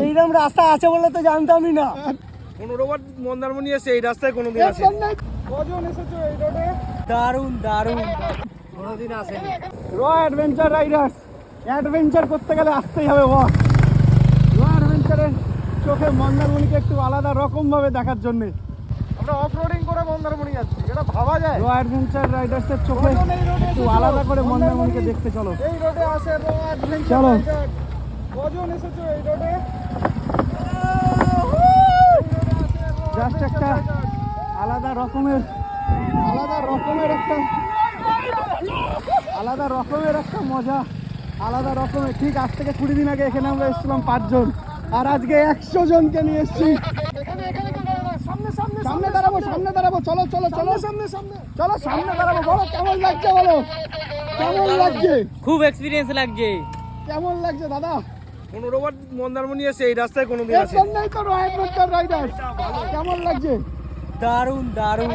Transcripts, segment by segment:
এইরকম রাস্তা আছে বলে তো জানতামই না। 15 বার মন্দারমণি এসে এই রাস্তায় কোনোদিন আসে কজন এসেছো এই রোডে? দারুণ দারুণ, কোনোদিন আসেনি। র অ্যাডভেঞ্চার রাইডার্স, অ্যাডভেঞ্চার করতে গেলে আসতেই হবে ওয়াক। র অ্যাডভেঞ্চারের চোখে মন্দারমণিকে একটু আলাদা রকম ভাবে দেখার জন্য আমরা অফরোডিং করে মন্দারমণি যাচ্ছি, এটা ভাবা যায়? র অ্যাডভেঞ্চার রাইডার্সের চোখে একটু আলাদা করে মন্দারমণিকে দেখতে চলো। এই রোডে আসে র অ্যাডভেঞ্চার চলো। রাইডার। কজন এসেছো এই রোডে? জাস্ট একটা আলাদা রকমের একটা মজা, আলাদা রকমের। ঠিক আজ থেকে 20 দিন আগে এখানে আমরা এসেছিলাম 5 জন, আর আজকে 100 জনকে নিয়ে এসেছি। সামনে দাঁড়াবো, চলো চলো চলো, চলো সামনে দাঁড়াবো। বলো কেমন লাগছে, বলো কেমন লাগছে? খুব এক্সপিরিয়েন্স লাগছে। কেমন লাগছে দাদা? 15 বার মন্দারমণি এসে এই রাস্তায় কোনোদিন এর আসে জন্যই তো অ্যাডভেঞ্চার রাইডার্স। কেমন লাগছে? দারুণ দারুণ,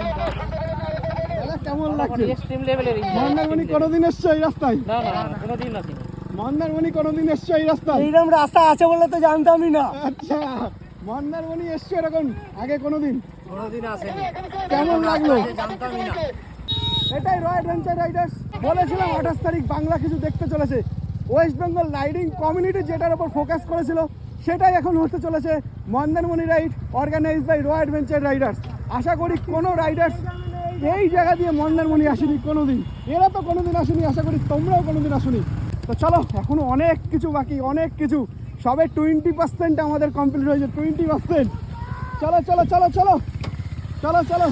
দাদা কেমন লাগছে? এক্সট্রিম লেভেলের। মন্দারমণি কোনোদিন এসছো এই রাস্তায়? না না না, কোনোদিন আসেনি। মন্দারমণি কোনোদিন এসছো এই রাস্তায়? এইরকম রাস্তা আছে বলে তো জানতামই না। আচ্ছা, মন্দারমণি এসছো এরকম আগে কোনোদিন? কোনোদিন আসেনি। কেমন লাগলো? জানতামই না। এটাই র অ্যাডভেঞ্চার রাইডার্স। বলেছিলাম 28 তারিখ বাংলা কিছু দেখতে চলেছে। ওয়েস্ট বেঙ্গল রাইডিং কমিউনিটি যেটার উপর ফোকাস করেছিল সেটাই এখন হতে চলেছে মন্দারমণি রাইড, অর্গানাইজড বাই র অ্যাডভেঞ্চার রাইডার্স। আশা করি কোনো রাইডার্স এই জায়গা দিয়ে মন্দারমণি আসেনি কোনোদিন, এরা তো কোনোদিন আসেনি, আশা করি তোমরাও কোনোদিন আসেনি। তো চলো, এখনো অনেক কিছু বাকি, অনেক কিছু। সবে 20% আমাদের কমপ্লিট হয়েছে, 20%। চলো চলো চলো চলো চলো চলো।